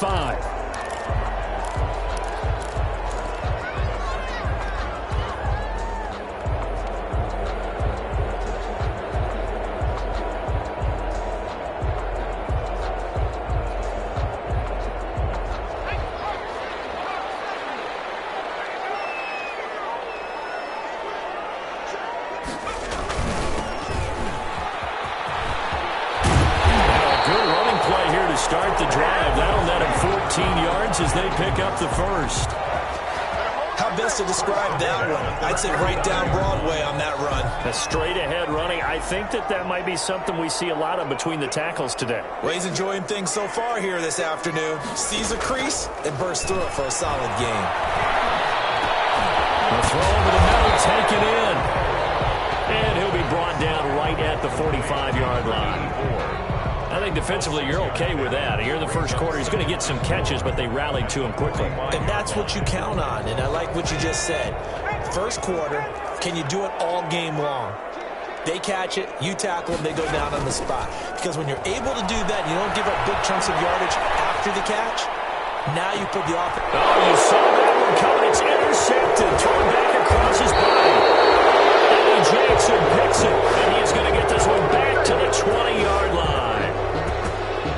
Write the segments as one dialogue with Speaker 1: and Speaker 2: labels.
Speaker 1: 5.
Speaker 2: Start the drive. That'll net him 14 yards as they pick up the first.
Speaker 3: How best to describe that one? I'd say right down Broadway on that run.
Speaker 1: A straight-ahead running. I think that might be something we see a lot of between the tackles today.
Speaker 3: Well, he's enjoying things so far here this afternoon. Sees a crease and bursts through it for a solid gain.
Speaker 2: The throw over the middle, taken in. And he'll be brought down right at the 45-yard line. I think defensively you're okay with that. Here in the first quarter, he's going to get some catches, but they rallied to him quickly.
Speaker 3: And that's what you count on, and I like what you just said. First quarter, can you do it all game long? They catch it, you tackle them, they go down on the spot. Because when you're able to do that, you don't give up big chunks of yardage after the catch, now you put the offense.
Speaker 2: Oh, you saw that one coming. It's intercepted. Thrown back across his body. Eddie Jackson picks it, and he's going to get this one back to the 20-yard line.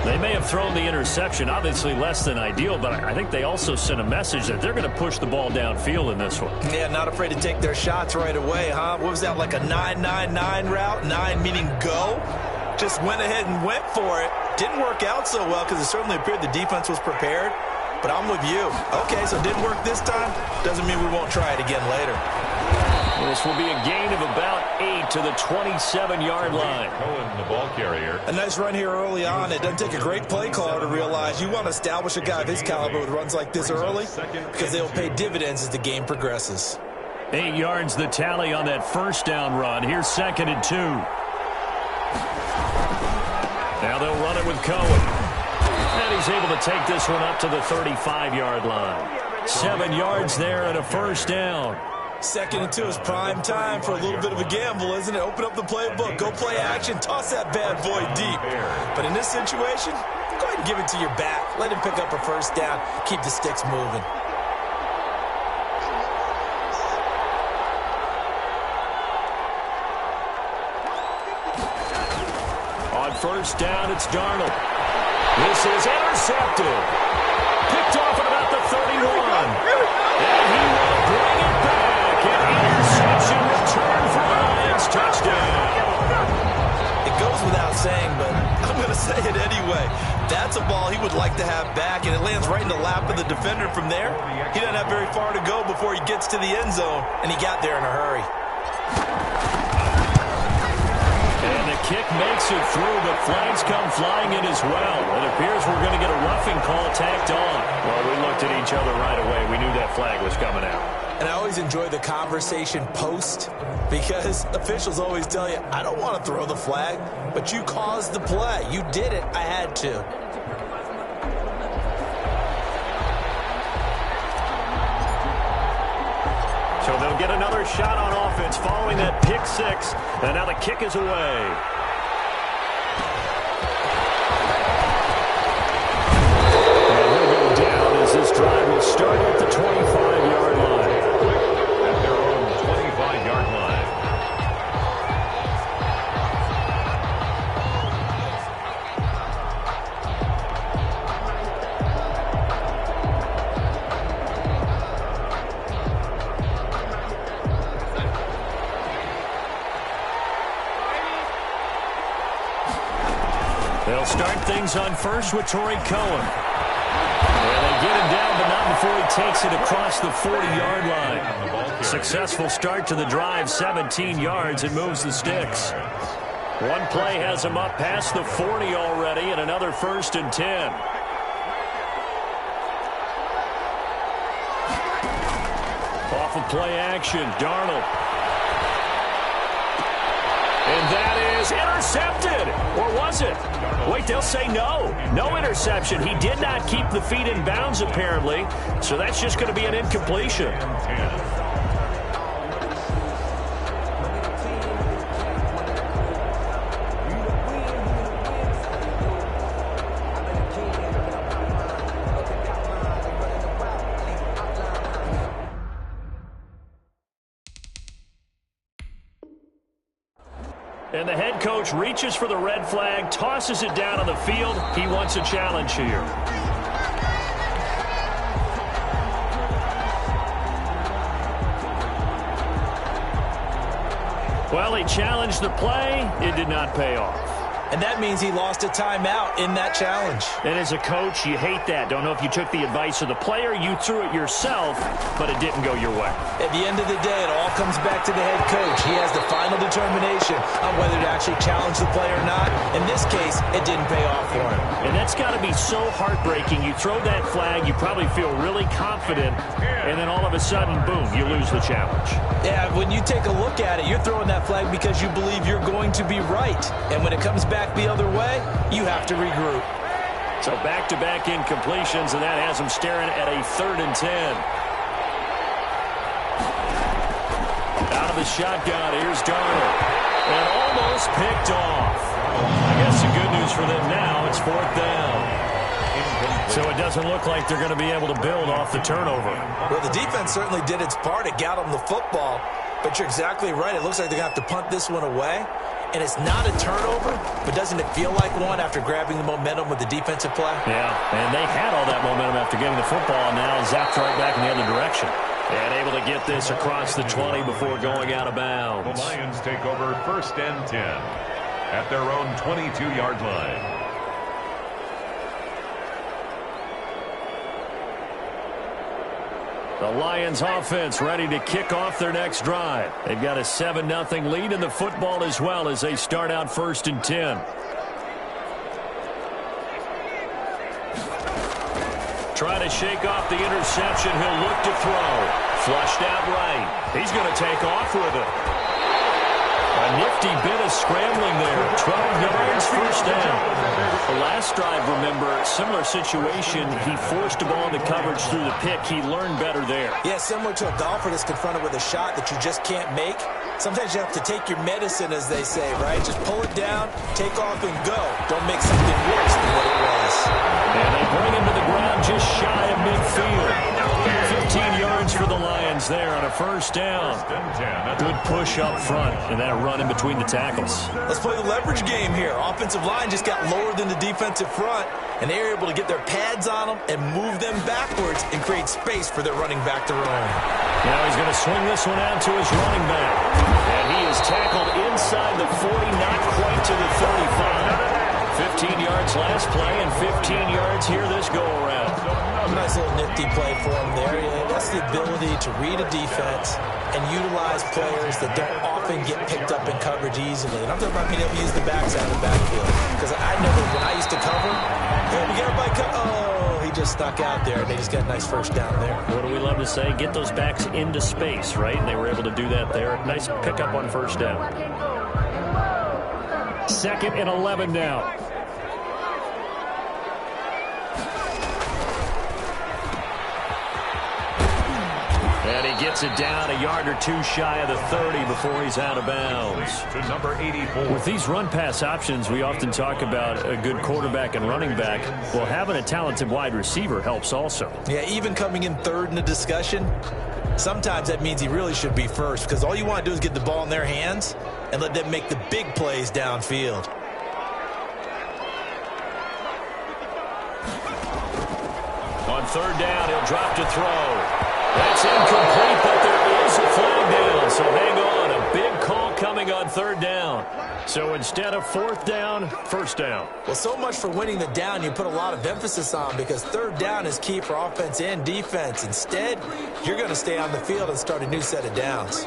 Speaker 2: They may have thrown the interception, obviously less than ideal, but I think they also sent a message that they're going to push the ball downfield in this one.
Speaker 3: Yeah, not afraid to take their shots right away, huh? What was that, like a 9-9-9 route? 9 meaning go? Just went ahead and went for it. Didn't work out so well because it certainly appeared the defense was prepared, but I'm with you. Okay, so it didn't work this time. Doesn't mean we won't try it again later.
Speaker 2: This will be a gain of about 8 to the 27-yard line.
Speaker 4: Cohen, the ball carrier.
Speaker 3: A nice run here early on. It doesn't take a great play caller to realize you want to establish a guy of his caliber with runs like this early because they'll pay dividends as the game progresses.
Speaker 2: 8 yards the tally on that first down run. Here's 2nd and 2. Now they'll run it with Cohen. And he's able to take this one up to the 35-yard line. 7 yards there and a first down.
Speaker 3: 2nd and 2 is prime time for a little bit of a gamble, isn't it? Open up the playbook, go play action, toss that bad boy deep. But in this situation, go ahead and give it to your back. Let him pick up a first down, keep the sticks moving.
Speaker 2: On first down, it's Darnold. This is intercepted. Picked off at about the 31. And he will bring it back. Interception return for the Lions. Touchdown.
Speaker 3: It goes without saying, but I'm going to say it anyway. That's a ball he would like to have back, and it lands right in the lap of the defender from there. He doesn't have very far to go before he gets to the end zone, and he got there in a hurry.
Speaker 2: And the kick makes it through, but flags come flying in as well. It appears we're going to get a roughing call tacked on. Well, we looked at each other right away. We knew that flag was coming out.
Speaker 3: And I always enjoy the conversation post because officials always tell you, I don't want to throw the flag, but you caused the play. You did it. I had to.
Speaker 1: So they'll get another shot on offense following that pick six. And now the kick is away.
Speaker 2: And he'll go down as this drive will start at the 25-yard line.
Speaker 4: At their own 25-yard line.
Speaker 2: They'll start things on first with Torrey Cohen. And they get him down, but not before he takes it across the 40-yard line. Successful start to the drive, 17 yards, and moves the sticks. One play has him up past the 40 already, and another 1st and 10. Off of play action, Darnold. And that is intercepted. Or was it? Wait, they'll say no. No interception. He did not keep the feet in bounds, apparently. So that's just going to be an incompletion. And the head coach reaches for the red flag, tosses it down on the field. He wants a challenge here. Well, he challenged the play. It did not pay off.
Speaker 3: And that means he lost a timeout in that challenge.
Speaker 2: And as a coach, you hate that. Don't know if you took the advice of the player, you threw it yourself, but it didn't go your way.
Speaker 3: At the end of the day, it all comes back to the head coach. He has the final determination on whether to actually challenge the play or not. In this case, it didn't pay off for him.
Speaker 2: And that's got to be so heartbreaking. You throw that flag, you probably feel really confident, and then all of a sudden, boom, you lose the challenge.
Speaker 3: Yeah, when you take a look at it, you're throwing that flag because you believe you're going to be right. And when it comes back the other way, you have to regroup.
Speaker 2: So back-to-back incompletions, and that has them staring at a 3rd and 10. Out of the shotgun, here's Darnold. And almost picked off. I guess the good news for them now, it's 4th down. So it doesn't look like they're going to be able to build off the turnover.
Speaker 3: Well, the defense certainly did its part. It got them the football. But you're exactly right. It looks like they're going to have to punt this one away. And it's not a turnover, but doesn't it feel like one after grabbing the momentum with the defensive play?
Speaker 2: Yeah, and they had all that momentum after getting the football, and now zapped right back in the other direction. And able to get this across the 20 before going out of bounds.
Speaker 4: The Lions take over 1st and 10 at their own 22-yard line.
Speaker 2: The Lions offense ready to kick off their next drive. They've got a 7-0 lead in the football as well as they start out 1st and 10. Try to shake off the interception. He'll look to throw. Flushed out right. He's going to take off with it. A nifty bit of scrambling there. 12 yards, 1st down. The last drive, remember, similar situation. He forced a ball into coverage through the pick. He learned better there.
Speaker 3: Yeah, similar to a golfer that's confronted with a shot that you just can't make. Sometimes you have to take your medicine, as they say, right? Just pull it down, take off, and go. Don't make something worse than what it was.
Speaker 2: And they bring him to the ground just shy of midfield. 15 yards for the Lions there on a 1st down. Good push up front, and then a run in between the tackles.
Speaker 3: Let's play the leverage game here. Offensive line just got lower than the defensive front, and they were able to get their pads on them and move them backwards and create space for their running back to roam.
Speaker 2: Now he's going to swing this one out to his running back. And he is tackled inside the 40, not quite to the 35. 15 yards last play and 15 yards here this go-around.
Speaker 3: A nice little nifty play for him there. Yeah, that's the ability to read a defense and utilize players that don't often get picked up in coverage easily. And I'm talking about being able to use the backs out of the backfield. Because when I used to cover, we got everybody he just stuck out there, and they just got a nice 1st down there.
Speaker 2: What do we love to say? Get those backs into space, right? And they were able to do that there. Nice pickup on 1st down. 2nd and 11 now. And he gets it down a yard or two shy of the 30 before he's out of bounds.
Speaker 4: To number 84.
Speaker 2: With these run-pass options, we often talk about a good quarterback and running back. Well, having a talented wide receiver helps also.
Speaker 3: Yeah, even coming in 3rd in the discussion, sometimes that means he really should be 1st, because all you want to do is get the ball in their hands and let them make the big plays downfield.
Speaker 2: On 3rd down, he'll drop to throw. That's incomplete, but there is a flag down. So hang on, a big call coming on 3rd down. So instead of 4th down, 1st down.
Speaker 3: Well, so much for winning the down you put a lot of emphasis on, because 3rd down is key for offense and defense. Instead, you're going to stay on the field and start a new set of downs.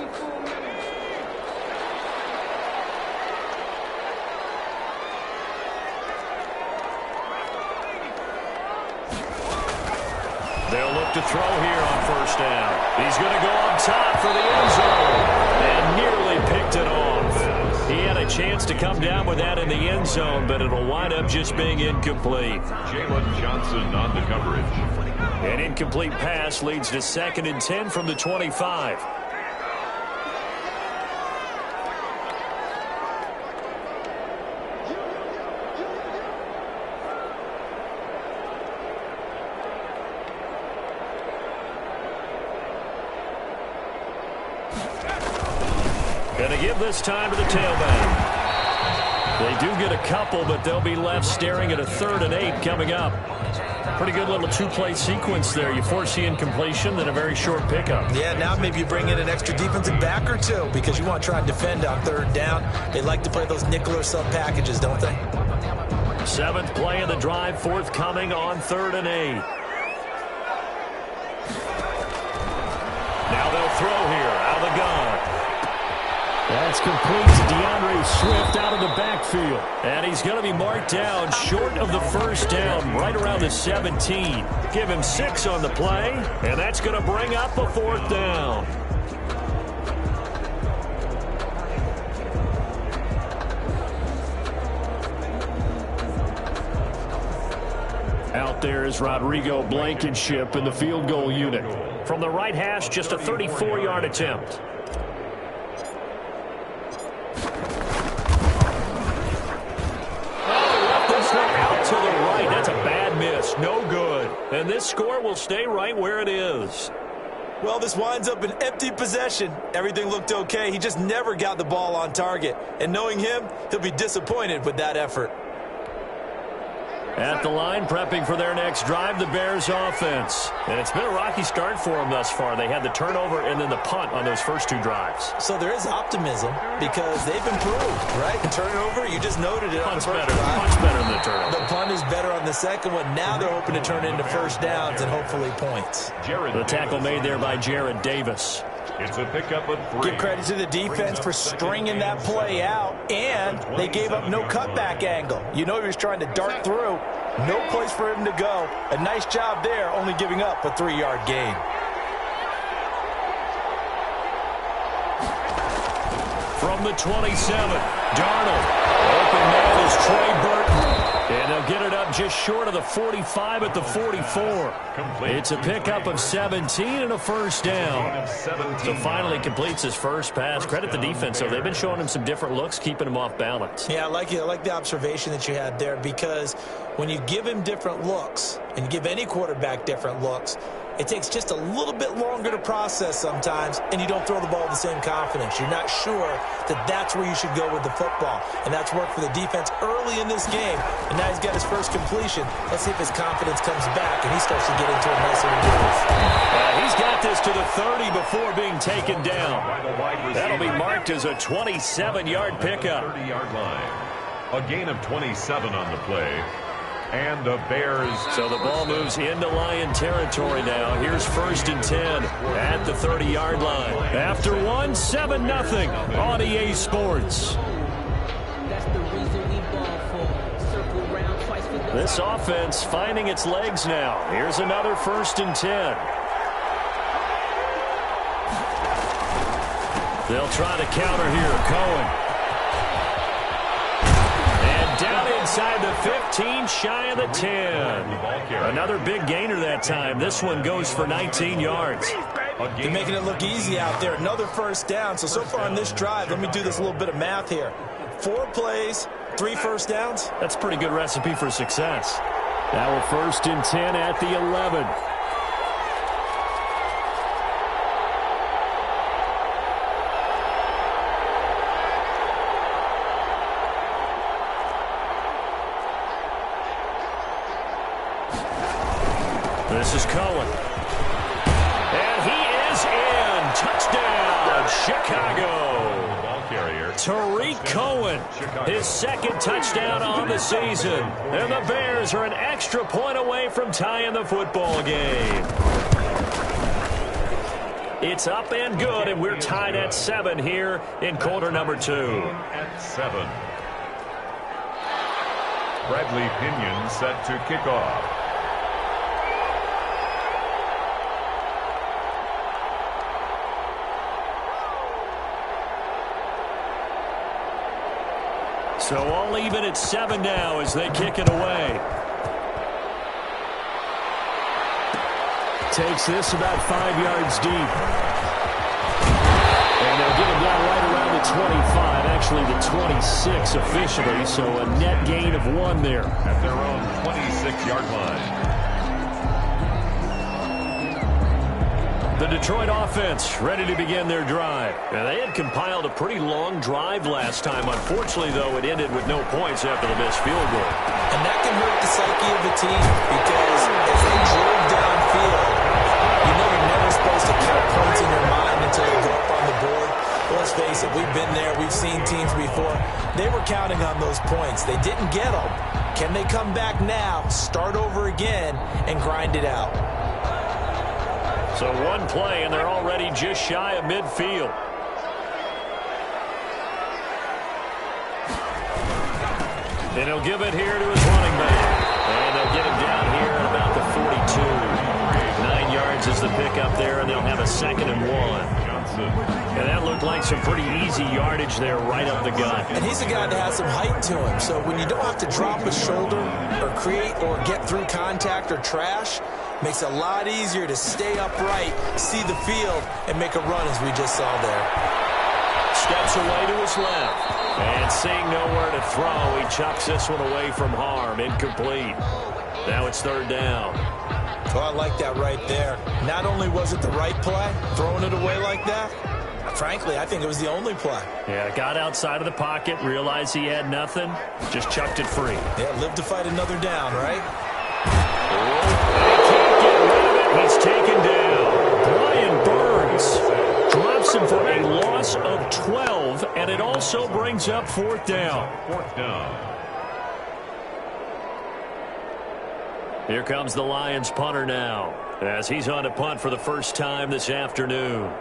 Speaker 2: They'll look to throw here on 1st down. He's going to go up top for the end zone. And nearly picked it off. He had a chance to come down with that in the end zone, but it'll wind up just being incomplete.
Speaker 4: Jalen Johnson on the coverage.
Speaker 2: An incomplete pass leads to 2nd and 10 from the 25. Going to give this time to the tailback. They do get a couple, but they'll be left staring at a 3rd and 8 coming up. Pretty good little two-play sequence there. You force the incompletion, then a very short pickup.
Speaker 3: Yeah, now maybe you bring in an extra defensive back or two because you want to try and defend on 3rd down. They like to play those nickel or sub packages, don't they?
Speaker 2: 7th play of the drive, forthcoming on 3rd and 8. Now they'll throw here out of the gun. That's complete to DeAndre Swift out of the backfield. And he's going to be marked down short of the 1st down, right around the 17. Give him 6 on the play, and that's going to bring up a 4th down. Out there is Rodrigo Blankenship in the field goal unit. From the right hash, just a 34-yard attempt. No good. And this score will stay right where it is.
Speaker 3: Well, this winds up an empty possession. Everything looked okay. He just never got the ball on target. And knowing him, he'll be disappointed with that effort.
Speaker 2: At the line, prepping for their next drive, the Bears offense. And it's been a rocky start for them thus far. They had the turnover and then the punt on those first 2 drives.
Speaker 3: So there is optimism because they've improved, right? The turnover, you just noted it.
Speaker 2: Punt's better. Punt's better than the turnover.
Speaker 3: The punt is better on the second one. Now they're hoping to turn it into 1st downs and hopefully points.
Speaker 2: The tackle made there by Jared Davis.
Speaker 4: It's a pickup of 3.
Speaker 3: Give credit to the defense for stringing that play out, and they gave up no cutback angle. You know he was trying to dart through. No place for him to go. A nice job there, only giving up a 3-yard gain.
Speaker 2: From the 27, Darnold. Open man is Trey Burton. And they'll get it up just short of the 45 at the 44. It's a pickup of 17 and a 1st down. So finally completes his first pass. Credit the defense, though. They've been showing him some different looks, keeping him off balance.
Speaker 3: Yeah, I like it. I like the observation that you had there because when you give him different looks and you give any quarterback different looks, it takes just a little bit longer to process sometimes, and you don't throw the ball with the same confidence. You're not sure that that's where you should go with the football, and that's worked for the defense early in this game, and now he's got his first completion. Let's see if his confidence comes back, and he starts to get into a nice little groove.
Speaker 2: He's got this to the 30 before being taken down. That'll be marked as a 27-yard pickup.
Speaker 4: 30-yard line. A gain of 27 on the play. And the Bears.
Speaker 2: So the ball moves into Lion territory now. Here's 1st and 10 at the 30-yard line. After 1, 7-0 on EA Sports. This offense finding its legs now. Here's another 1st and 10. They'll try to counter here. Cohen. Down inside the 15, shy of the 10. Another big gainer that time. This one goes for 19 yards.
Speaker 3: They're making it look easy out there. Another 1st down. So far on this drive, let me do this little bit of math here. 4 plays, 3 1st downs.
Speaker 2: That's a pretty good recipe for success. Now a 1st and 10 at the 11. This is Cohen. And he is in. Touchdown, Chicago.
Speaker 4: Ball carrier.
Speaker 2: Tariq Cohen, his 2nd touchdown on the season. And the Bears are an extra point away from tying the football game. It's up and good, and we're tied at 7 here in quarter number 2.
Speaker 4: At 7. Bradley Pinion set to kick off.
Speaker 2: So all even at 7 now as they kick it away. Takes this about 5 yards deep. And they'll get him down right around the 25, actually the 26 officially, so a net gain of 1 there.
Speaker 4: At their own 26-yard line.
Speaker 1: The Detroit offense ready to begin their drive. Now, they had compiled a pretty long drive last time. Unfortunately, though, it ended with no points after the missed field goal.
Speaker 3: And that can hurt the psyche of the team because if they drove downfield, you know you're never supposed to count points in your mind until you go up on the board. But let's face it, we've been there. We've seen teams before. They were counting on those points. They didn't get them. Can they come back now, start over again, and grind it out?
Speaker 1: So one play, and they're already just shy of midfield. And he'll give it here to his running back. And they'll get him down here at about the 42. 9 yards is the pickup there, and they'll have a 2nd and 1. And that looked like some pretty easy yardage there right up the gut.
Speaker 3: And he's a guy that has some height to him. So when you don't have to drop a shoulder or create or get through contact or trash, makes it a lot easier to stay upright, see the field, and make a run as we just saw there.
Speaker 1: Steps away to his left. And seeing nowhere to throw, he chucks this one away from harm. Incomplete. Now it's 3rd down.
Speaker 3: Oh, I like that right there. Not only was it the right play, throwing it away like that, frankly, I think it was the only play.
Speaker 1: Yeah, got outside of the pocket, realized he had nothing, just chucked it free.
Speaker 3: Yeah, live to fight another down, right?
Speaker 1: Can't get rid of it. He's taken down. Brian Burns drops him for a loss of 12, and it also brings up 4th down.
Speaker 4: 4th down.
Speaker 1: Here comes the Lions punter now, as he's on to punt for the first time this afternoon.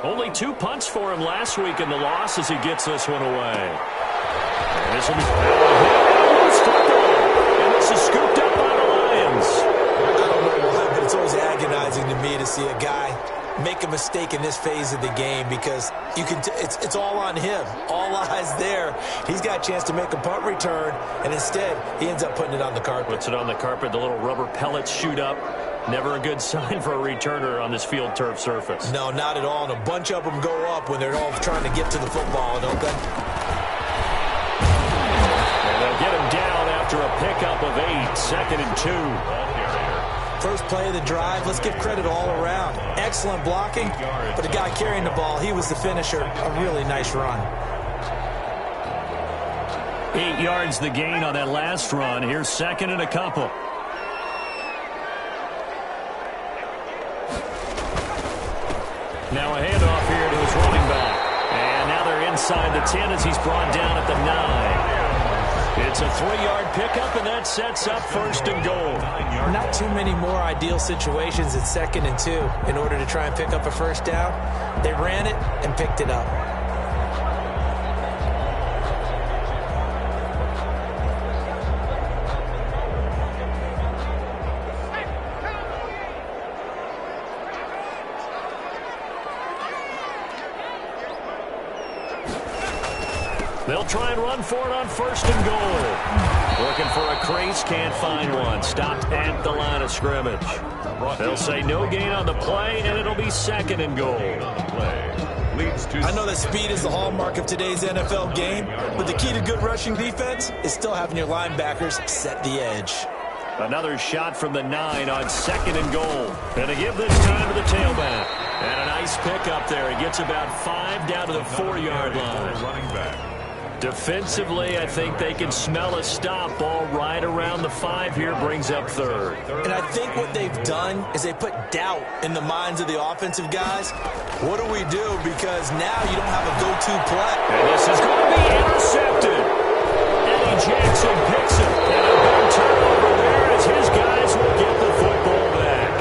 Speaker 1: Only 2 punts for him last week in the loss as he gets this one away. And this will be and this is scooped up by the Lions.
Speaker 3: I don't know why, but it's always agonizing to me to see a guy make a mistake in this phase of the game because you can. It's all on him. All eyes there. He's got a chance to make a punt return, and instead he ends up putting it on the carpet.
Speaker 1: Puts it on the carpet. The little rubber pellets shoot up. Never a good sign for a returner on this field turf surface.
Speaker 3: No, not at all. And a bunch of them go up when they're all trying to get to the football, don't they?
Speaker 1: And they'll get him down after a pickup of 8. 2nd and 2.
Speaker 3: First play of the drive, let's give credit all around. Excellent blocking, but the guy carrying the ball, he was the finisher. A really nice run.
Speaker 1: 8 yards the gain on that last run. Here's 2nd and a couple. Now a handoff here to his running back. And now they're inside the 10 as he's brought down at the 9. It's a 3-yard pickup, and that sets up 1st and goal.
Speaker 3: Not too many more ideal situations at 2nd and 2 in order to try and pick up a 1st down. They ran it and picked it up.
Speaker 1: They'll try and run for it on 1st and goal. Looking for a crease, can't find one. Stopped at the line of scrimmage. They'll say no gain on the play, and it'll be 2nd and goal.
Speaker 3: I know that speed is the hallmark of today's NFL game, but the key to good rushing defense is still having your linebackers set the edge.
Speaker 1: Another shot from the 9 on 2nd and goal. And to give this time to the tailback. And a nice pickup there. He gets about 5 down to the 4-yard line.
Speaker 4: Running back.
Speaker 1: Defensively, I think they can smell a stop. Ball right around the 5 here, brings up 3rd.
Speaker 3: And I think what they've done is they put doubt in the minds of the offensive guys. What do we do? Because now you don't have a go-to play.
Speaker 1: And this is going to be intercepted. Eddie Jackson picks it. And a big turnover there as his guys will get the football back.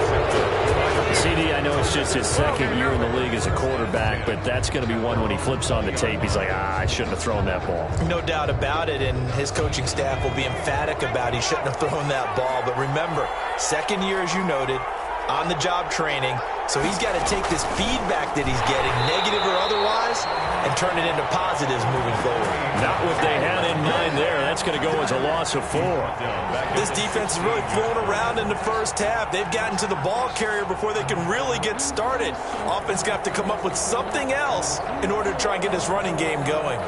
Speaker 1: CD, I know it's just his 2nd year in the league as a quarterback, but that's going to be one when he flips on the tape. He's like, I shouldn't have thrown that ball.
Speaker 3: No doubt about it, and his coaching staff will be emphatic about he shouldn't have thrown that ball. But remember, 2nd year, as you noted, on-the-job training, so he's got to take this feedback that he's getting, negative or otherwise, and turn it into positives moving forward.
Speaker 1: Not what they had in mind there. That's going to go as a loss of 4.
Speaker 3: This defense has really flown around in the first half. They've gotten to the ball carrier before they can really get started. Offense got to come up with something else in order to try and get this running game going.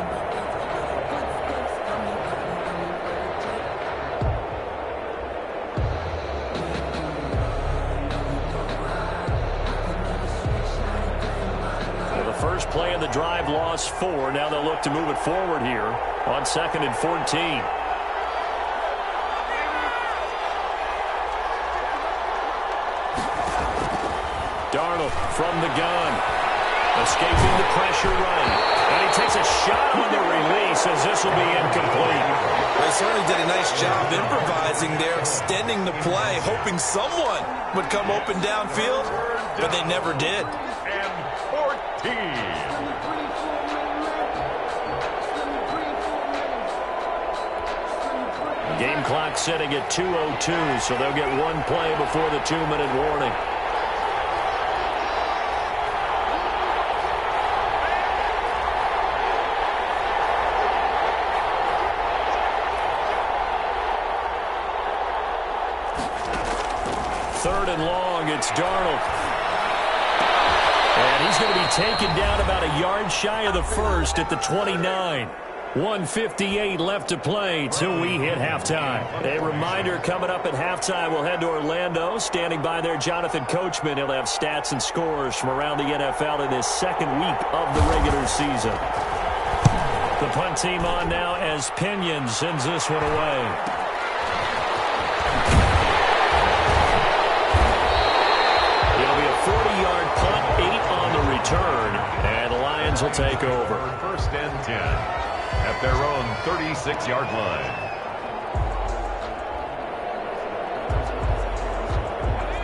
Speaker 2: drive lost 4. Now they'll look to move it forward here on 2nd and 14. Darnold from the gun. Escaping the pressure right. And he takes a shot on the release as this will be incomplete.
Speaker 3: They certainly did a nice job improvising there, extending the play, hoping someone would come open downfield, but they never did.
Speaker 4: And 14.
Speaker 2: Game clock setting at 2:02, so they'll get one play before the 2-minute warning. Third and long, it's Darnold. And he's going to be taken down about a yard shy of the first at the 29. 1:58 left to play till we hit halftime. A reminder, coming up at halftime, we'll head to Orlando. Standing by there, Jonathan Coachman. He'll have stats and scores from around the NFL in his second week of the regular season. The punt team on now as Pinion sends this one away. It'll be a 40-yard punt, 8 on the return, and the Lions will take over.
Speaker 4: First and 10 at their own 36-yard line.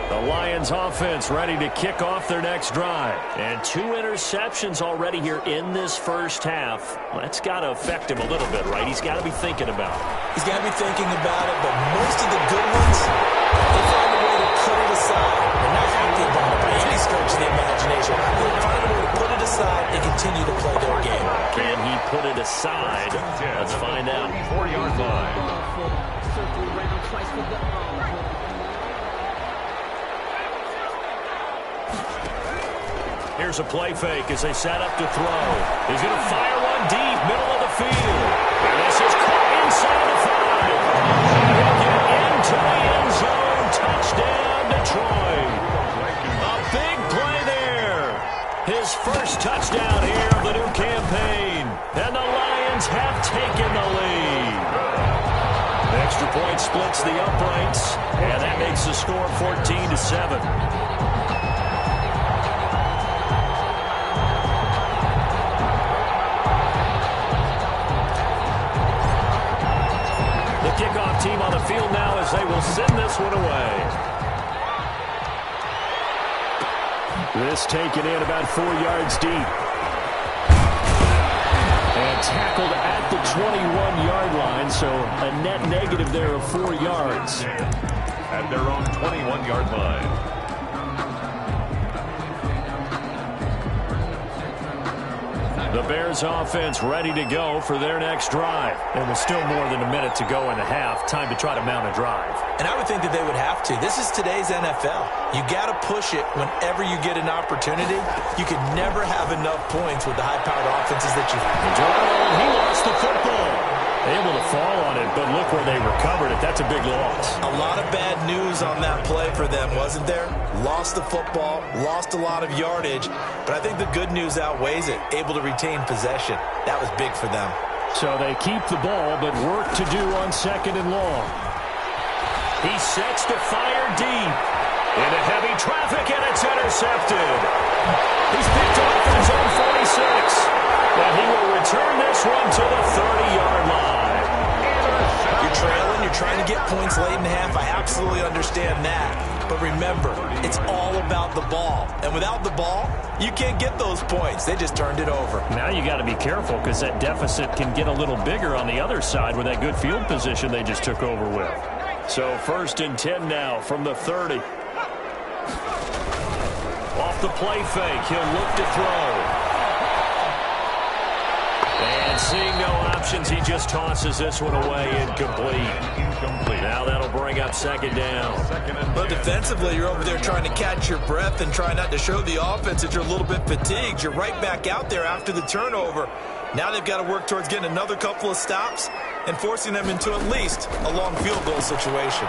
Speaker 2: The Lions offense ready to kick off their next drive. And 2 interceptions already here in this first half. That's got to affect him a little bit, right? He's got to be thinking about it.
Speaker 3: He's got to be thinking about it, but most of the good ones, they find a way to put it aside. They're not happy about it by any stretch of the imagination. They find a way to put it aside and continue to play their game.
Speaker 2: Can he put it aside? Let's find out.
Speaker 4: 4-yard line.
Speaker 2: Here's a play fake as they set up to throw. He's going to fire one deep, middle of the field. And this is caught inside the 5. He'll get into the end zone. Touchdown, Detroit. A big play there. His first touchdown here of the new campaign. And the Lions have taken the lead. The extra point splits the uprights. And that makes the score 14-7. Kickoff team on the field now as they will send this one away. This taken in about 4 yards deep. And tackled at the 21-yard line, so a net negative there of 4 yards.
Speaker 4: At their own 21-yard line.
Speaker 2: The Bears offense ready to go for their next drive. And with still more than a minute to go in the half, time to try to mount a drive.
Speaker 3: And I would think that they would have to. This is today's NFL. You got to push it whenever you get an opportunity. You can never have enough points with the high-powered offenses that you have.
Speaker 2: Darnold, he lost the football. Able to fall on it, but look where they recovered it. That's a big loss.
Speaker 3: A lot of bad news on that play for them, wasn't there? Lost the football, lost a lot of yardage, but I think the good news outweighs it. Able to retain possession. That was big for them.
Speaker 2: So they keep the ball, but work to do on 2nd and long. He sets to fire deep. Into heavy traffic, and it's intercepted. He's picked off at his own 46. And he will return this one to the 30-yard line.
Speaker 3: You're trailing, you're trying to get points late in the half. I absolutely understand that. But remember, it's all about the ball. And without the ball, you can't get those points. They just turned it over.
Speaker 2: Now you got to be careful because that deficit can get a little bigger on the other side with that good field position they just took over with. So 1st and 10 now from the 30. Off the play fake, he'll look to throw. And seeing no options, he just tosses this one away, incomplete. Now that'll bring up 2nd down.
Speaker 3: But defensively, you're over there trying to catch your breath and try not to show the offense that you're a little bit fatigued. You're right back out there after the turnover. Now they've got to work towards getting another couple of stops and forcing them into at least a long field goal situation.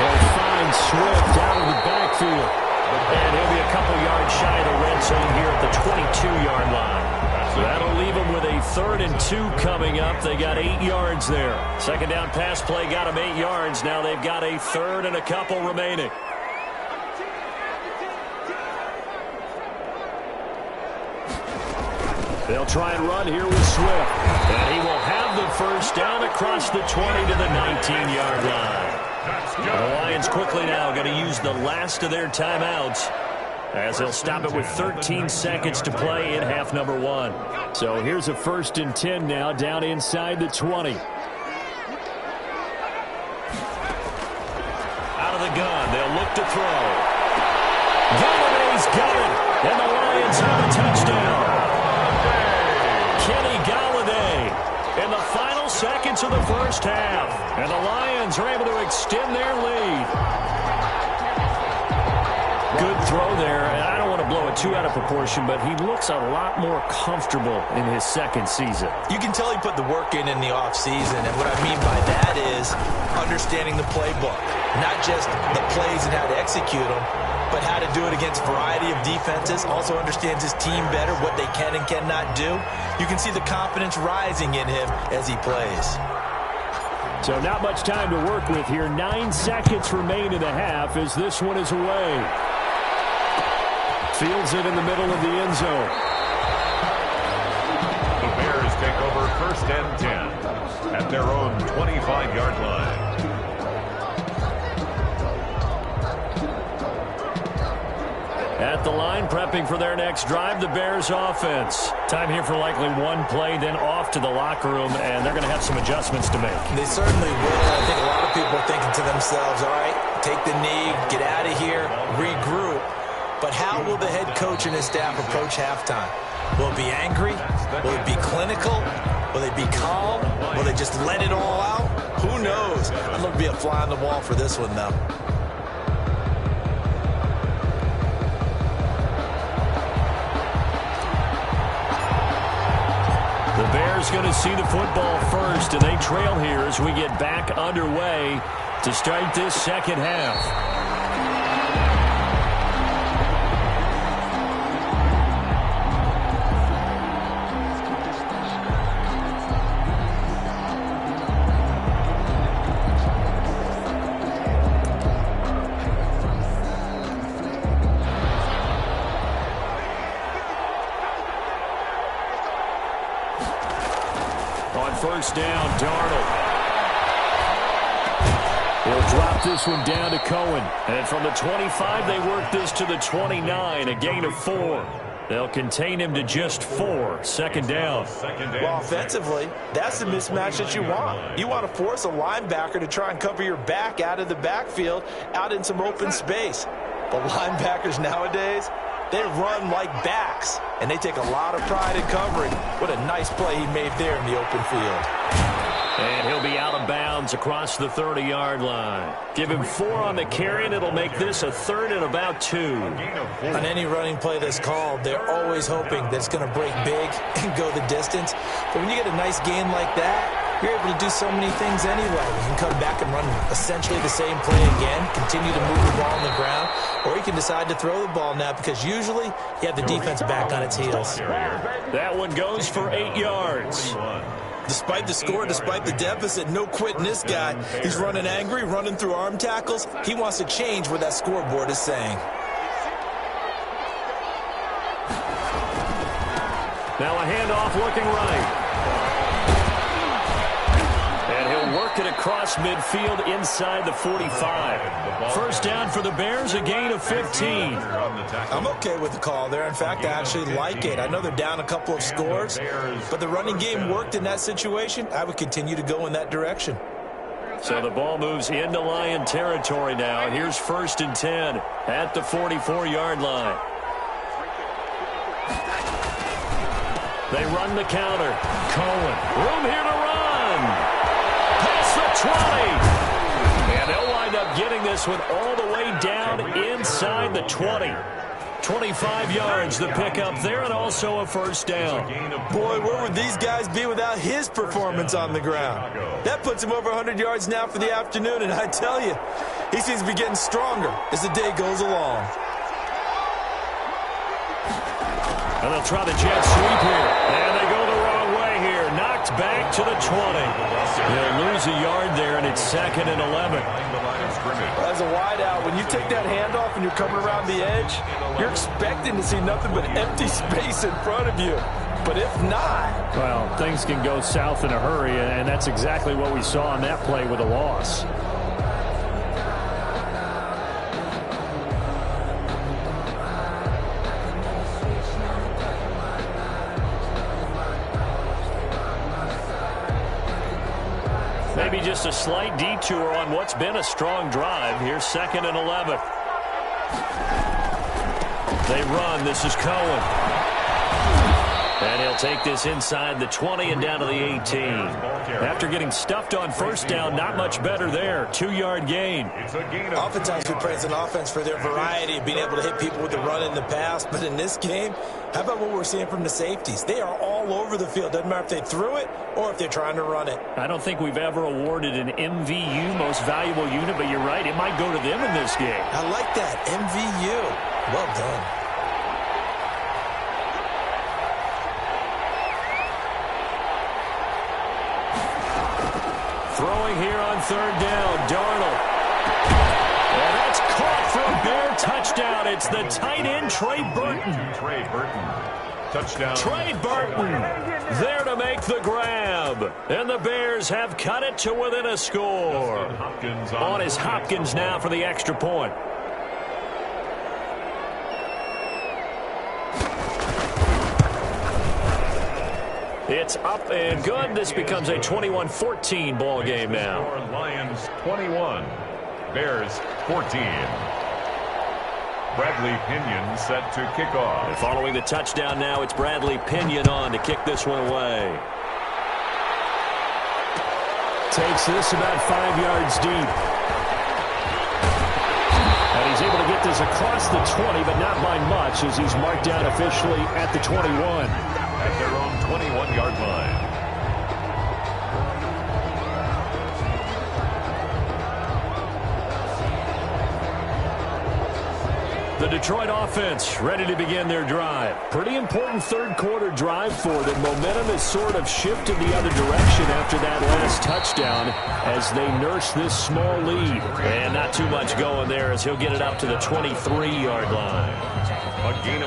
Speaker 2: They'll find Swift out of the backfield.
Speaker 1: And he'll be a couple yards shy of the red zone here at the 22-yard line. That'll leave them with a 3rd and 2 coming up. They got 8 yards there. Second down pass play got them 8 yards. Now they've got a 3rd and a couple remaining. They'll try and run here with Swift. And he will have the first down across the 20 to the 19-yard line. The Lions quickly now going to use the last of their timeouts as they'll stop it with 13 seconds to play in half number 1. So here's a 1st and 10 now down inside the 20. Out of the gun. They'll look to throw. Galladay's got it. And the Lions have a touchdown. Kenny Galladay in the final seconds of the first half. And the Lions are able to extend their lead. Good throw there, and I don't want to blow it too out of proportion, but he looks a lot more comfortable in his second season.
Speaker 3: You can tell he put the work in the offseason, and what I mean by that is understanding the playbook. Not just the plays and how to execute them, but how to do it against a variety of defenses. Also understands his team better, what they can and cannot do. You can see the confidence rising in him as he plays.
Speaker 1: So not much time to work with here. 9 seconds remain in the half as this one is away. Fields it in the middle of the end zone.
Speaker 4: The Bears take over 1st and 10 at their own 25-yard line.
Speaker 1: At the line, prepping for their next drive, the Bears offense. Time here for likely one play, then off to the locker room, and they're going to have some adjustments to make.
Speaker 3: They certainly will. I think a lot of people are thinking to themselves, all right, take the knee, get out of here, regroup. But how will the head coach and his staff approach halftime? Will it be angry? Will it be clinical? Will they be calm? Will they just let it all out? Who knows? I'd love to be a fly on the wall for this one, though.
Speaker 1: The Bears going to see the football first, and they trail here as we get back underway to start this second half. First down, Darnold. He'll drop this one down to Cohen. And from the 25, they work this to the 29, a gain of 4. They'll contain him to just 4. Second down.
Speaker 3: Well, offensively, that's the mismatch that you want. You want to force a linebacker to try and cover your back out of the backfield, out in some open space. But linebackers nowadays, they run like backs, and they take a lot of pride in covering. What a nice play he made there in the open field.
Speaker 1: And he'll be out of bounds across the 30-yard line. Give him 4 on the carry, and it'll make this a 3rd and about 2.
Speaker 3: On any running play that's called, they're always hoping that it's going to break big and go the distance. But when you get a nice gain like that, you're able to do so many things anyway. You can come back and run essentially the same play again, continue to move the ball on the ground, or you can decide to throw the ball now because usually you have the defense back on its heels.
Speaker 1: That one goes for 8 yards.
Speaker 3: Despite the score, despite the deficit, no quitting this guy. He's running angry, running through arm tackles. He wants to change what that scoreboard is saying.
Speaker 1: Now a handoff looking right. And he'll work it across midfield inside the 45. First down for the Bears, a gain of 15.
Speaker 3: I'm okay with the call there. In fact, I actually like it. I know they're down a couple of scores, but the running game worked in that situation. I would continue to go in that direction.
Speaker 1: So the ball moves into Lion territory now. Here's 1st and 10 at the 44-yard line. They run the counter. Cohen, room here to run. Past the 20. And they'll wind up getting this one all the way down inside the 20. 25 yards, the pickup there, and also a first down.
Speaker 3: Boy, where would these guys be without his performance on the ground? That puts him over 100 yards now for the afternoon, and I tell you, he seems to be getting stronger as the day goes along.
Speaker 1: they'll try the jet sweep here. And they go the wrong way here. Knocked back to the 20. They'll lose a yard there, and it's 2nd and 11.
Speaker 3: As a wideout, when you take that handoff and you're coming around the edge, you're expecting to see nothing but empty space in front of you. But if not...
Speaker 1: Well, things can go south in a hurry, and that's exactly what we saw on that play with a loss. Maybe just a slight detour on what's been a strong drive. Here's 2nd and 11. They run. This is Cohen. And he'll take this inside the 20 and down to the 18. After getting stuffed on first down, not much better there. 2-yard gain.
Speaker 3: Oftentimes we praise an offense for their variety of being able to hit people with the run in the pass. But in this game, how about what we're seeing from the safeties? They are all over the field. Doesn't matter if they threw it or if they're trying to run it.
Speaker 1: I don't think we've ever awarded an MVU, most valuable unit, but you're right. It might go to them in this game.
Speaker 3: I like that. MVU. Well done.
Speaker 1: Throwing here on 3rd down, Darnold. And that's caught for a Bear touchdown. It's the tight end, Trey Burton.
Speaker 4: Touchdown.
Speaker 1: Trey Burton there to make the grab. And the Bears have cut it to within a score. On is Hopkins now for the extra point. It's up and good. This becomes a 21-14 ball game now.
Speaker 4: Lions 21, Bears 14. Bradley Pinion set to kick off.
Speaker 1: And following the touchdown now, it's Bradley Pinion on to kick this one away. Takes this about 5 yards deep. And he's able to get this across the 20, but not by much, as he's marked down officially at the 21.
Speaker 4: At their own 21-yard line.
Speaker 1: The Detroit offense ready to begin their drive. Pretty important third-quarter drive for them. Momentum has sort of shifted the other direction after that last touchdown as they nurse this small lead. And not too much going there as he'll get it up to the 23-yard line.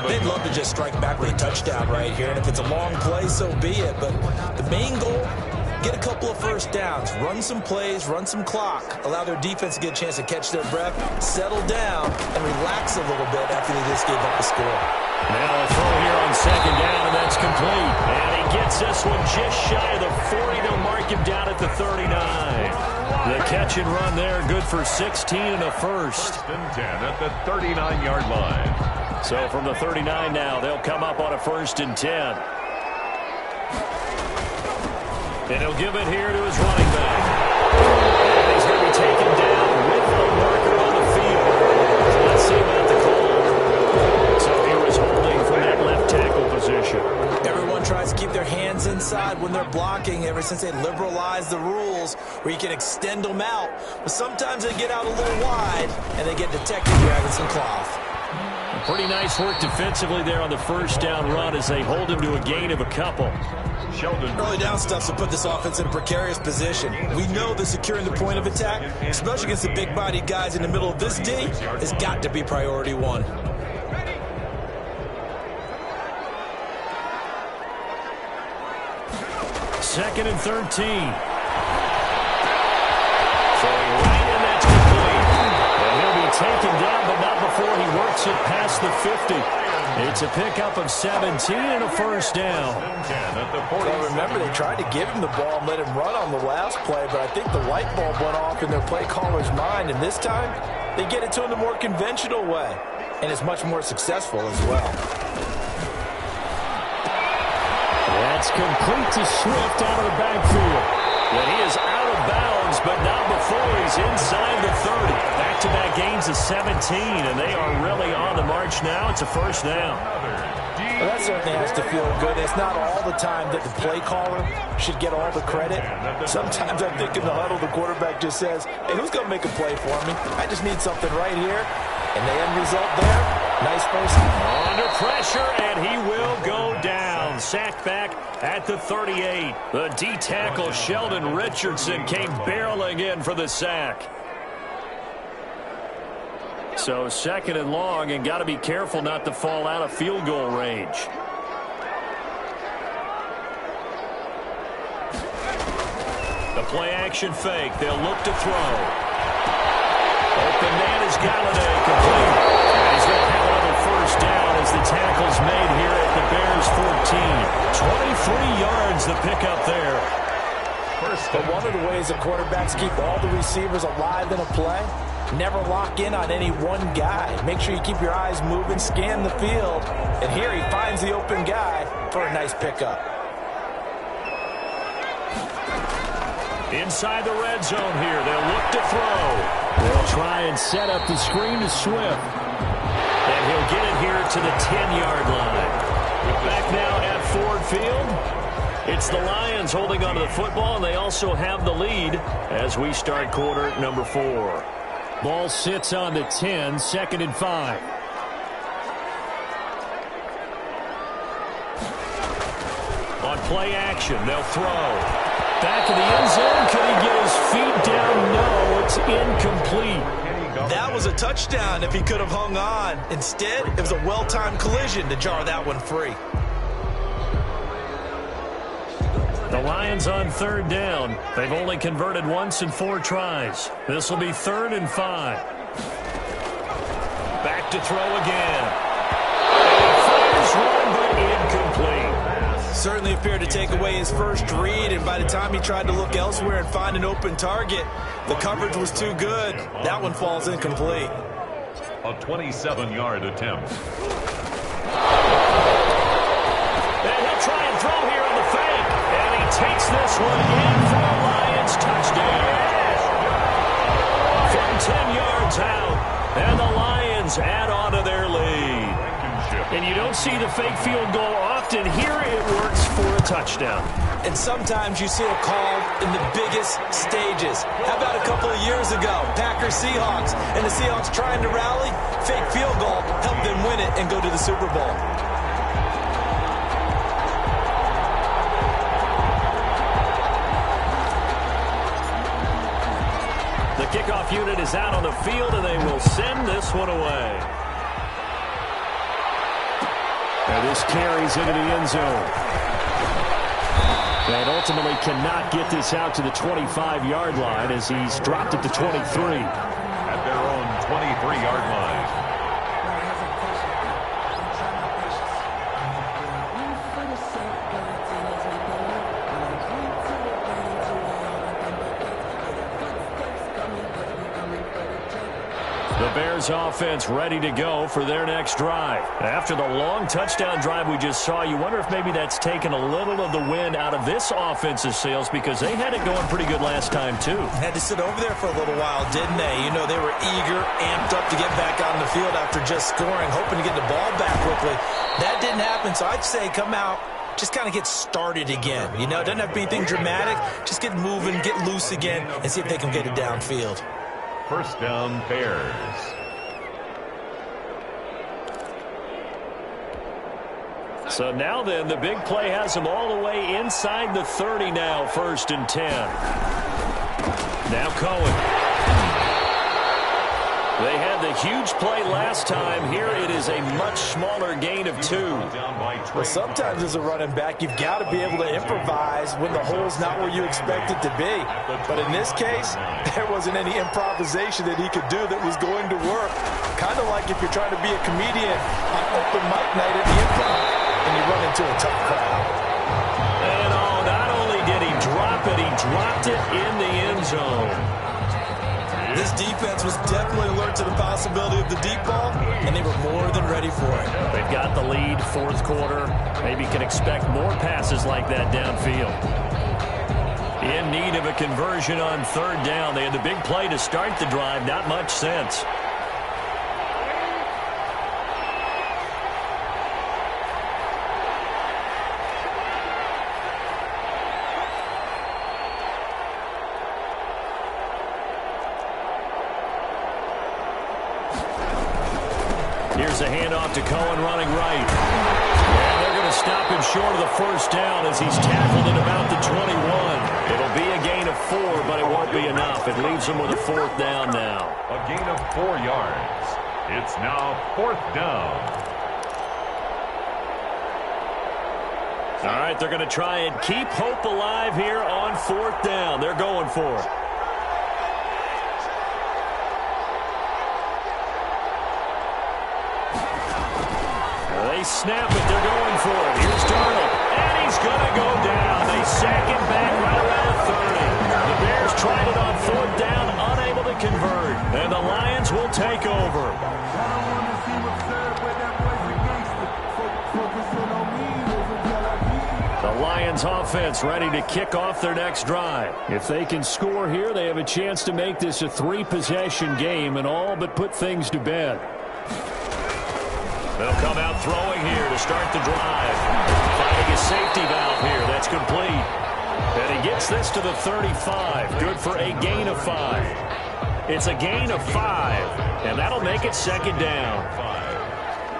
Speaker 3: They'd love to just strike back with a touchdown right here, and if it's a long play, so be it. But the main goal, get a couple of first downs, run some plays, run some clock, allow their defense to get a chance to catch their breath, settle down, and relax a little bit after they just gave up the score.
Speaker 1: Now a throw here on 2nd down, and that's complete. And he gets this one just shy of the 40. They'll mark him down at the 39. The catch and run there, good for 16 and a first.
Speaker 4: 1st and 10 at the 39-yard line.
Speaker 1: So from the 39 now, they'll come up on a 1st and 10. And he'll give it here to his running back. And he's going to be taken down with the marker on the field. So let's see about the call. So he was holding from that left tackle position.
Speaker 3: Everyone tries to keep their hands inside when they're blocking ever since they liberalized the rules where you can extend them out. But sometimes they get out a little wide and they get detected grabbing some cloth.
Speaker 1: Pretty nice work defensively there on the first down run as they hold him to a gain of a couple.
Speaker 3: Early down stuff to put this offense in a precarious position. We know that securing the point of attack, especially against the big-bodied guys in the middle of this D, has got to be priority one.
Speaker 1: Second and 13. Throwing right, and that's complete. And he'll be taken down, but not before he works it past the 50. It's a pickup of 17 and a first down.
Speaker 3: Well, remember, they tried to give him the ball and let him run on the last play, but I think the light bulb went off in their play caller's mind, and this time they get it to him the more conventional way, and it's much more successful as well.
Speaker 1: That's complete to Swift out of the backfield. And he is out of bounds, but not before he's inside the 30. Back-to-back gains of 17, and they are really on the march now. It's a first down.
Speaker 3: Well, that certainly has to feel good. It's not all the time that the play caller should get all the credit. Sometimes I think in the huddle, the quarterback just says, hey, who's going to make a play for me? I just need something right here. And the end result there, nice first down.
Speaker 1: On under pressure, and he will go down. Sacked back at the 38. The D-tackle, Sheldon Richardson, came barreling in for the sack. So 2nd and long, and got to be careful not to fall out of field goal range. The play-action fake. They'll look to throw. Open man is Galladay, complete. And he's going to have another first down as the tackle's made here at the Bears 14. 23 yards the pickup there.
Speaker 3: But one of the ways the quarterbacks keep all the receivers alive in a play, never lock in on any one guy. Make sure you keep your eyes moving, scan the field. And here he finds the open guy for a nice pickup.
Speaker 1: Inside the red zone here, they'll look to throw. They'll try and set up the screen to Swift. And he'll get it here to the 10-yard line. Back now at Ford Field. It's the Lions holding onto the football, and they also have the lead as we start quarter number 4. Ball sits on the 10, 2nd and 5. On play action, they'll throw. Back in the end zone. Can he get his feet down? No, it's incomplete.
Speaker 3: That was a touchdown if he could have hung on. Instead, it was a well-timed collision to jar that one free.
Speaker 1: The Lions on 3rd down. They've only converted once in 4 tries. This will be 3rd and 5. Back to throw again. And fires one, but incomplete.
Speaker 3: Certainly appeared to take away his first read, and by the time he tried to look elsewhere and find an open target, the coverage was too good. That one falls incomplete.
Speaker 4: A 27-yard attempt.
Speaker 1: And he'll try and throw here on the fake. And he takes this one in for a Lions touchdown. From 10 yards out, and the Lions add on to their lead. And you don't see the fake field goal often. Here it works for a touchdown.
Speaker 3: And sometimes you see it called in the biggest stages. How about a couple of years ago, Packers-Seahawks, and the Seahawks trying to rally? Fake field goal helped them win it and go to the Super Bowl.
Speaker 1: The kickoff unit is out on the field, and they will send this one away. And this carries into the end zone. And ultimately cannot get this out to the 25-yard line as he's dropped it to 23.
Speaker 4: At their own 23-yard line.
Speaker 1: The Bears offense ready to go for their next drive. After the long touchdown drive we just saw, you wonder if maybe that's taken a little of the wind out of this offensive sails, because they had it going pretty good last time too.
Speaker 3: Had to sit over there for a little while, didn't they? You know, they were eager, amped up to get back on the field after just scoring, hoping to get the ball back quickly. That didn't happen, so I'd say come out, just kind of get started again. You know, it doesn't have to be anything dramatic. Just get moving, get loose again, and see if they can get it downfield.
Speaker 4: First down, Bears.
Speaker 1: So now then, the big play has them all the way inside the 30 now, 1st and 10. Now Cohen. They had the huge play last time. Here it is a much smaller gain of 2.
Speaker 3: Well, sometimes as a running back, you've got to be able to improvise when the hole's not where you expect it to be. But in this case, there wasn't any improvisation that he could do that was going to work. Kind of like if you're trying to be a comedian on open mic night at the Improv and you run into a tough crowd.
Speaker 1: And oh, not only did he drop it, he dropped it in the end zone.
Speaker 3: This defense was definitely alert to the possibility of the deep ball, and they were more than ready for it.
Speaker 1: They've got the lead, 4th quarter. Maybe can expect more passes like that downfield. In need of a conversion on 3rd down. They had the big play to start the drive. Not much sense.
Speaker 2: Here's a handoff to Cohen running right. And they're going to stop him short of the first down as he's tackled at about the 21. It'll be a gain of 4, but it won't be enough. It leaves him with a 4th down now.
Speaker 4: A gain of 4 yards. It's now 4th down.
Speaker 2: All right, they're going to try and keep hope alive here on 4th down. They're going for it. They snap it. They're going for it. Here's Darnold. And he's going to go down. They sack him back right around the 30. The Bears tried it on 4th down, unable to convert. And the Lions will take over. The Lions offense ready to kick off their next drive. If they can score here, they have a chance to make this a 3-possession game and all but put things to bed. They'll come out throwing here to start the drive. Finding a safety valve here. That's complete. And he gets this to the 35. Good for a gain of 5. It's a gain of 5. And that'll make it 2nd down.
Speaker 4: 5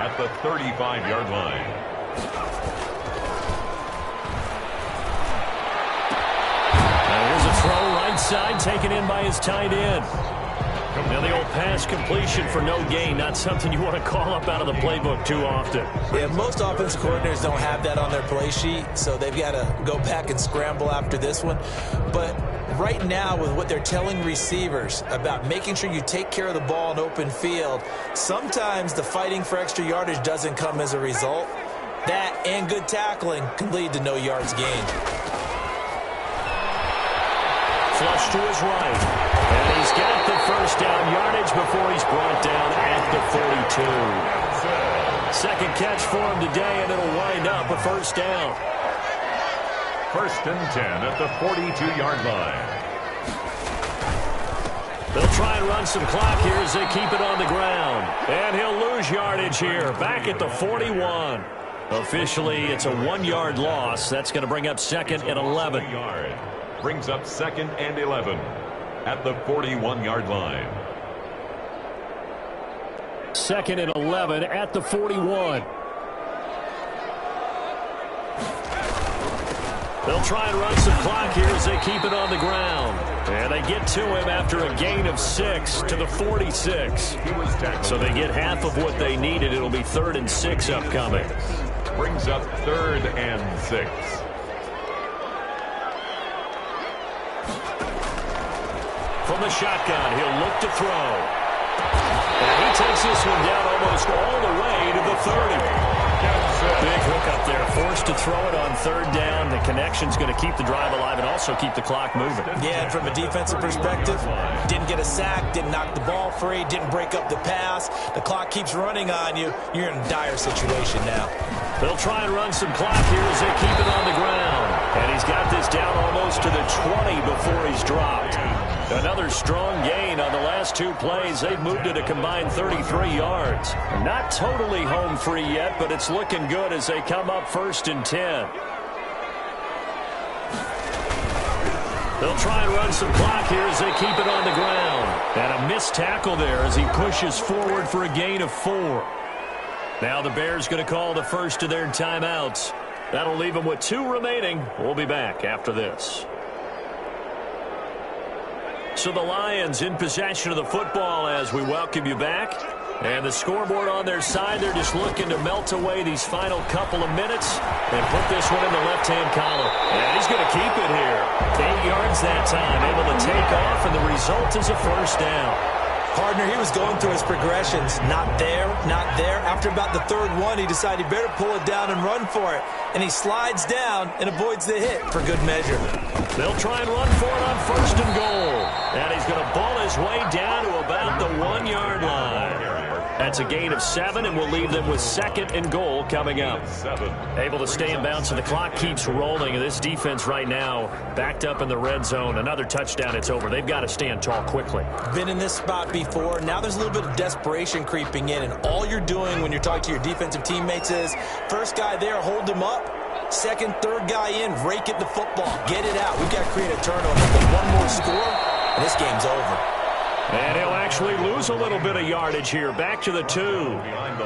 Speaker 4: at the 35-yard line.
Speaker 2: Now here's a throw right side taken in by his tight end. Now the old pass completion for no gain, not something you want to call up out of the playbook too often.
Speaker 3: Yeah, most offensive coordinators don't have that on their play sheet, so they've got to go back and scramble after this one. But right now, with what they're telling receivers about making sure you take care of the ball in open field, sometimes the fighting for extra yardage doesn't come as a result. That and good tackling can lead to no yards gained.
Speaker 2: Flush to his right. And he's got the first down yardage before he's brought down at the 42. Second catch for him today, and it'll wind up a first down.
Speaker 4: 1st and 10 at the 42-yard line.
Speaker 2: They'll try and run some clock here as they keep it on the ground. And he'll lose yardage here, back at the 41. Officially, it's a 1-yard loss. That's going to bring up 2nd and 11.
Speaker 4: Brings up 2nd and 11 at the 41-yard line.
Speaker 2: 2nd and 11 at the 41. They'll try and run some clock here as they keep it on the ground. And they get to him after a gain of 6 to the 46. So they get half of what they needed. It'll be 3rd and 6 upcoming.
Speaker 4: Brings up 3rd and 6.
Speaker 2: From the shotgun, he'll look to throw. And he takes this one down almost all the way to the 30. Big hook up there. Forced to throw it on 3rd down. The connection's going to keep the drive alive and also keep the clock moving.
Speaker 3: Yeah, and from a defensive perspective, didn't get a sack, didn't knock the ball free, didn't break up the pass. The clock keeps running on you. You're in a dire situation now.
Speaker 2: They'll try and run some clock here as they keep it on the ground. And he's got this down almost to the 20 before he's dropped. Another strong gain on the last 2 plays. They've moved it a combined 33 yards. Not totally home free yet, but it's looking good as they come up 1st and 10. They'll try and run some clock here as they keep it on the ground. And a missed tackle there as he pushes forward for a gain of 4. Now the Bears going to call the first of their timeouts. That'll leave them with 2 remaining. We'll be back after this. So the Lions in possession of the football as we welcome you back. And the scoreboard on their side, they're just looking to melt away these final couple of minutes and put this one in the left-hand column. And he's going to keep it here. 8 yards that time, able to take off, and the result is a first down.
Speaker 3: Partner, he was going through his progressions. Not there, not there. After about the 3rd one, he decided he better pull it down and run for it. And he slides down and avoids the hit for good measure.
Speaker 2: They'll try and run for it on 1st and goal. And he's going to ball his way down to about the 1-yard line. That's a gain of 7, and we'll leave them with 2nd and goal coming up. Able to stay in bounds, and the clock keeps rolling. And this defense right now backed up in the red zone. Another touchdown, it's over. They've got to stand tall quickly.
Speaker 3: Been in this spot before. Now there's a little bit of desperation creeping in, and all you're doing when you're talking to your defensive teammates is first guy there, hold him up. 2nd, 3rd guy in, rake at the football. Get it out. We've got to create a turnover. But 1 more score, and this game's over.
Speaker 1: And he'll actually lose a little bit of yardage here. Back to the 2.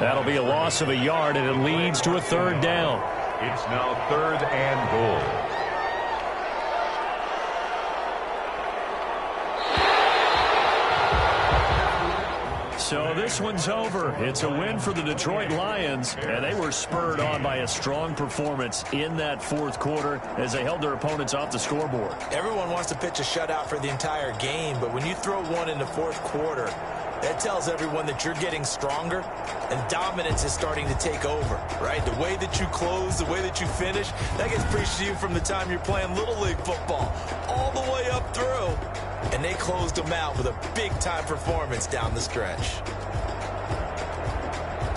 Speaker 1: That'll be a loss of a yard, and it leads to a 3rd down.
Speaker 4: It's now 3rd and goal.
Speaker 1: So this one's over. It's a win for the Detroit Lions, and they were spurred on by a strong performance in that 4th quarter as they held their opponents off the scoreboard.
Speaker 3: Everyone wants to pitch a shutout for the entire game, but when you throw one in the 4th quarter, that tells everyone that you're getting stronger and dominance is starting to take over, right? The way that you close, the way that you finish, that gets preached to you from the time you're playing Little League football all the way up through. And they closed them out with a big-time performance down the stretch.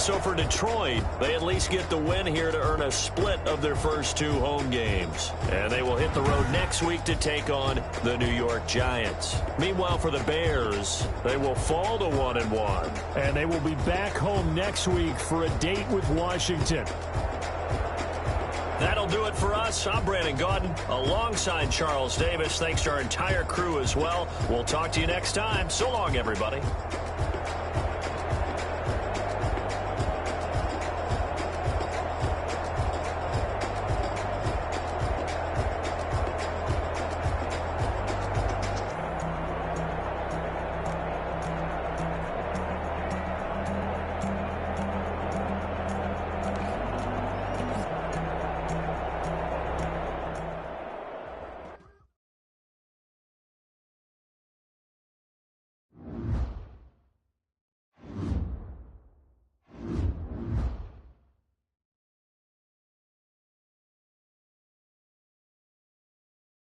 Speaker 1: So for Detroit, they at least get the win here to earn a split of their first 2 home games. And they will hit the road next week to take on the New York Giants. Meanwhile, for the Bears, they will fall to 1-1. And they will be back home next week for a date with Washington. That'll do it for us. I'm Brandon Gaudin alongside Charles Davis. Thanks to our entire crew as well. We'll talk to you next time. So long, everybody.